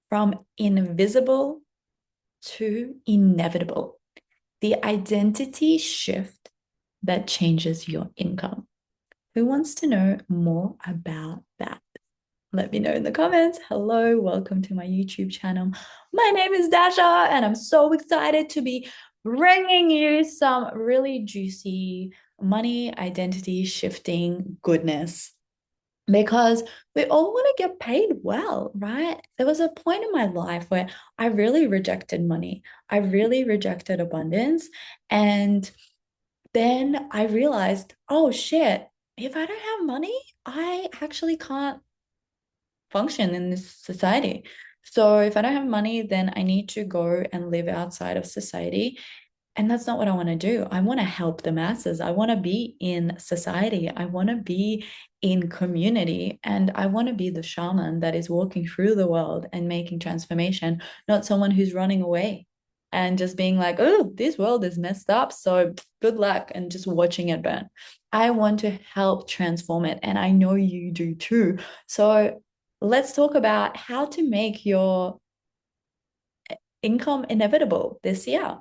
from invisible to inevitable. The identity shift that changes your income. Who wants to know more about that? Let me know in the comments. Hello, welcome to my YouTube channel. My name is Dasha, and I'm so excited to be bringing you some really juicy money identity shifting goodness because we all want to get paid well, right? There was a point in my life where I really rejected money. I really rejected abundance. And then I realized, oh shit, if I don't have money, I actually can't function in this society. So if I don't have money, then I need to go and live outside of society. And that's not what I want to do. I want to help the masses. I want to be in society. I want to be in community. And I want to be the shaman that is walking through the world and making transformation, not someone who's running away and just being like, oh, this world is messed up. So good luck and just watching it burn. I want to help transform it. And I know you do too. So let's talk about how to make your income inevitable this year.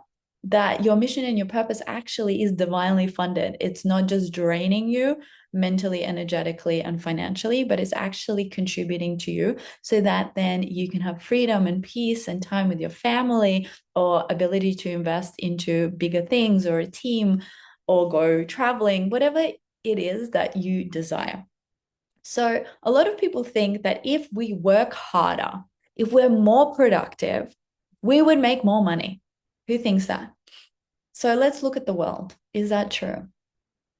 That your mission and your purpose actually is divinely funded. It's not just draining you mentally, energetically, and financially, but it's actually contributing to you so that then you can have freedom and peace and time with your family or ability to invest into bigger things or a team or go traveling, whatever it is that you desire. So, a lot of people think that if we work harder, if we're more productive, we would make more money. Who thinks that? So, let's look at the world. Is that true?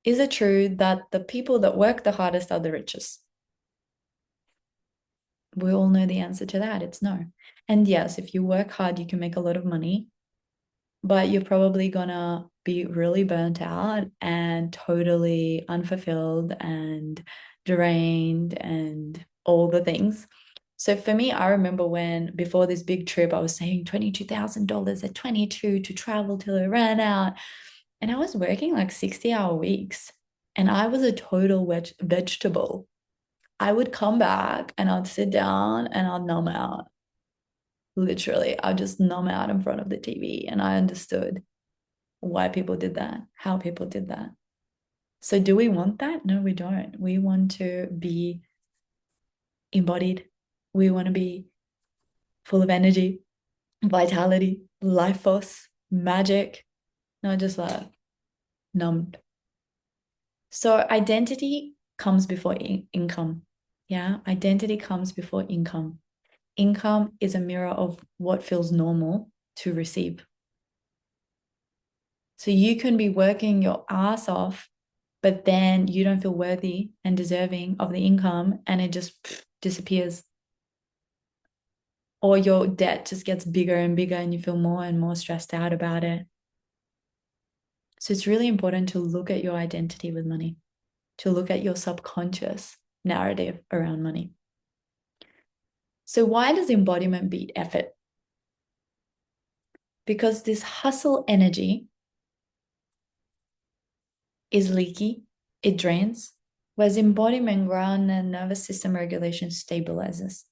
Is it true that the people that work the hardest are the richest? We all know the answer to that. It's no. And yes, if you work hard, you can make a lot of money, but you're probably gonna be really burnt out and totally unfulfilled and drained and all the things. So for me, I remember when before this big trip, I was saving $22,000 at 22 to travel till I ran out. And I was working like 60-hour weeks and I was a total vegetable. I would come back and I'd sit down and I'd numb out. Literally, I'd just numb out in front of the TV. And I understood why people did that, how people did that. So do we want that? No, we don't. We want to be embodied. We want to be full of energy, vitality, life force, magic, not just like numbed. So identity comes before income. Yeah, identity comes before income. Income is a mirror of what feels normal to receive. So you can be working your ass off, but then you don't feel worthy and deserving of the income and it just disappears. Or your debt just gets bigger and bigger and you feel more and more stressed out about it. So it's really important to look at your identity with money, to look at your subconscious narrative around money. So why does embodiment beat effort? Because this hustle energy is leaky, it drains, whereas embodiment ground and nervous system regulation stabilizes.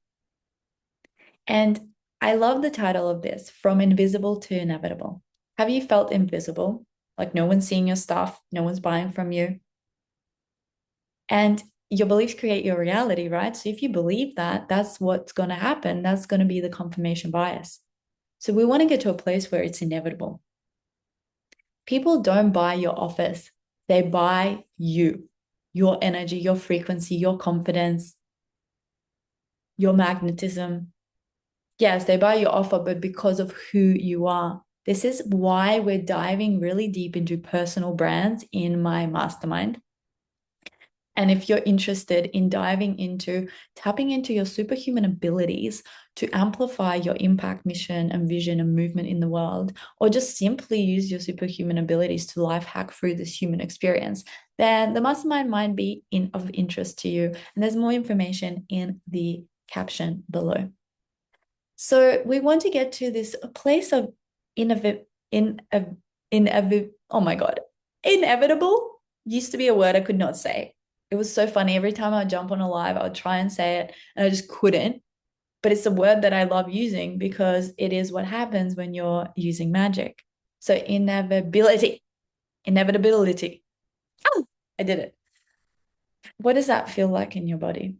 And I love the title of this, From Invisible to Inevitable. Have you felt invisible? Like no one's seeing your stuff, no one's buying from you. And your beliefs create your reality, right? So if you believe that, that's what's going to happen. That's going to be the confirmation bias. So we want to get to a place where it's inevitable. People don't buy your office, they buy you, your energy, your frequency, your confidence, your magnetism. Yes, they buy your offer, but because of who you are. This is why we're diving really deep into personal brands in my mastermind. And if you're interested in diving into tapping into your superhuman abilities to amplify your impact, mission, and vision and movement in the world, or just simply use your superhuman abilities to life hack through this human experience, then the mastermind might be of interest to you. And there's more information in the caption below. So we want to get to this place of oh my God, inevitable used to be a word I could not say. It was so funny. Every time I would jump on a live, I would try and say it and I just couldn't. but it's a word that I love using because it is what happens when you're using magic. So inevitability, inevitability. Oh, I did it. What does that feel like in your body?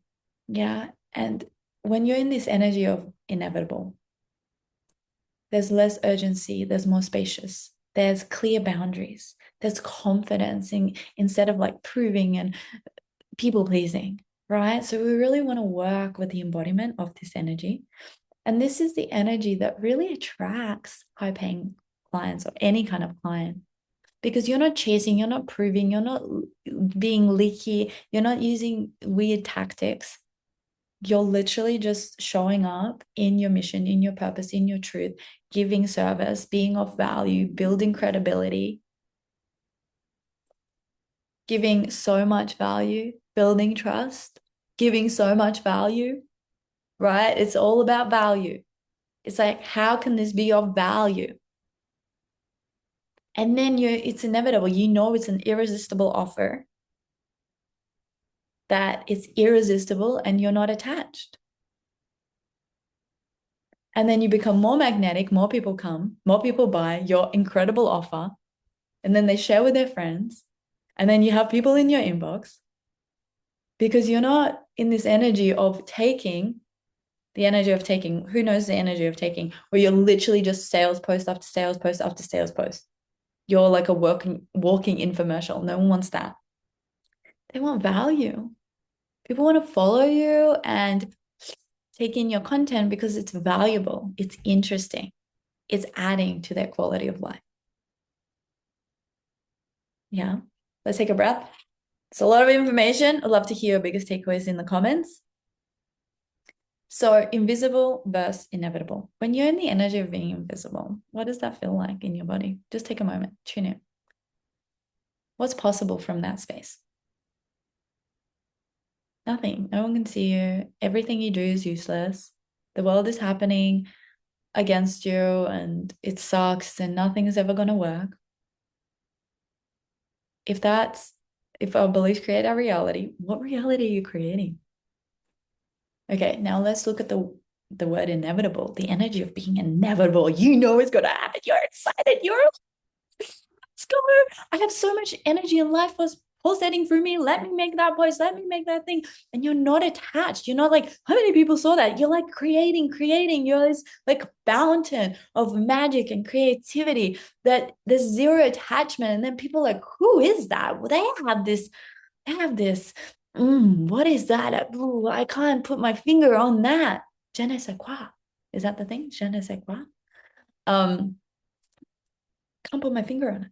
Yeah. And when you're in this energy of inevitable, there's less urgency, there's more spacious, there's clear boundaries, there's confidence instead of like proving and people pleasing, right? So we really want to work with the embodiment of this energy. And this is the energy that really attracts high paying clients or any kind of client because you're not chasing, you're not proving, you're not being leaky, you're not using weird tactics. You're literally just showing up in your mission, in your purpose, in your truth, giving service, being of value, building credibility, giving so much value, building trust, giving so much value, right? It's all about value. It's like, how can this be of value? And then it's inevitable. You know, it's an irresistible offer, that it's irresistible and you're not attached. And then you become more magnetic, more people come, more people buy your incredible offer. And then they share with their friends. And then you have people in your inbox because you're not in this energy of taking, the energy of taking. Who knows the energy of taking, where you're literally just sales post after sales post after sales post. You're like a walking infomercial. No one wants that. They want value. People want to follow you and take in your content because it's valuable, it's interesting, it's adding to their quality of life. Yeah. Let's take a breath. It's a lot of information. I'd love to hear your biggest takeaways in the comments. So, invisible versus inevitable. When you're in the energy of being invisible, what does that feel like in your body? Just take a moment, tune in. What's possible from that space? Nothing. No one can see you. Everything you do is useless. The world is happening against you and it sucks and nothing is ever going to work. If our beliefs create our reality, what reality are you creating? Okay, now let's look at the word inevitable, the energy of being inevitable. You know it's going to happen. You're excited. Let's go. I have so much energy and life was pulsating through me. Let me make that post. Let me make that thing. And you're not attached. You're not like, how many people saw that? You're like creating. You're this like fountain of magic and creativity that there's zero attachment. And then people are like, who is that? Well, they have this, what is that? Ooh, I can't put my finger on that. Je ne sais quoi. Is that the thing? Je ne sais quoi. Can't put my finger on it.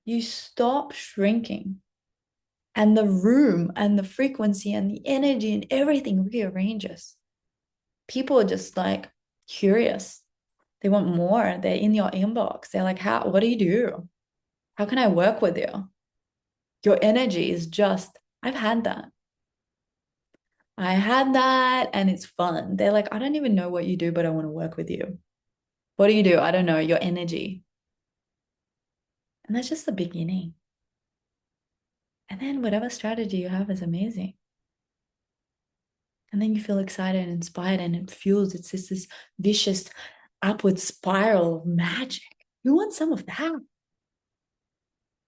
You stop shrinking and the room and the frequency and the energy and everything rearranges. People are just like curious. They want more. They're in your inbox. They're like, what do you do? How can I work with you? Your energy is just, I've had that. I had that and it's fun. They're like, I don't even know what you do, but I want to work with you. What do you do? I don't know. Your energy. And that's just the beginning. And then whatever strategy you have is amazing. And then you feel excited and inspired and it fuels. It's just this vicious upward spiral of magic. Who wants some of that?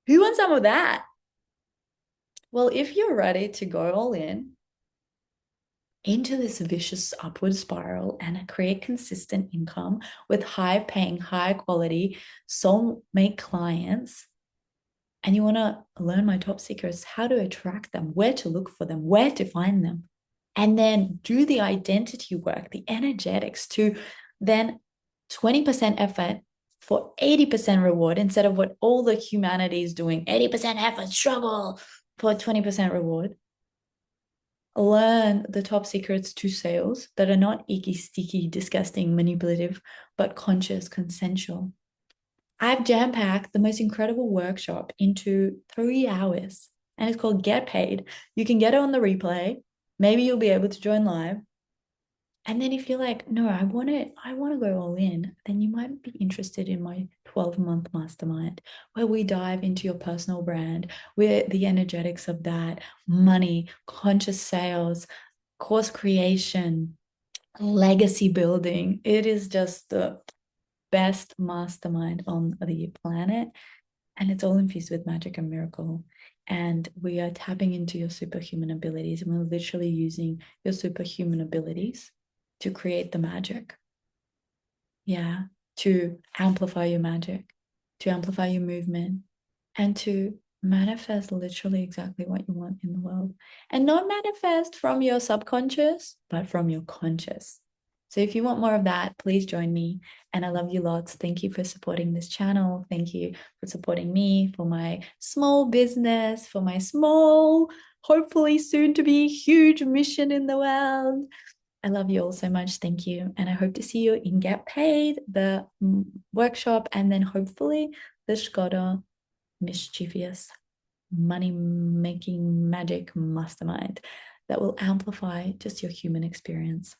Who wants some of that? Well, if you're ready to go all in into this vicious upward spiral and create consistent income with high paying, high quality soulmate clients, and you want to learn my top secrets, how to attract them, where to look for them, where to find them, and then do the identity work, the energetics to then 20% effort for 80% reward instead of what all the humanity is doing, 80% effort, struggle for 20% reward. Learn the top secrets to sales that are not icky, sticky, disgusting, manipulative, but conscious, consensual. I've jam-packed the most incredible workshop into 3 hours and it's called Get Paid. You can get it on the replay. Maybe you'll be able to join live. And then if you're like, no, I want to go all in, then you might be interested in my 12-month mastermind where we dive into your personal brand, where the energetics of that, money, conscious sales, course creation, legacy building. It is just the best mastermind on the planet. And it's all infused with magic and miracle. And we are tapping into your superhuman abilities. And we're literally using your superhuman abilities to create the magic. Yeah. To amplify your magic, to amplify your movement, and to manifest literally exactly what you want in the world. And not manifest from your subconscious, but from your conscious. So if you want more of that, please join me. And I love you lots. Thank you for supporting this channel. Thank you for supporting me, for my small business, for my small, hopefully soon to be huge mission in the world. I love you all so much. Thank you. And I hope to see you in Get Paid, the workshop, and then hopefully the Skoda mischievous money making magic mastermind that will amplify just your human experience.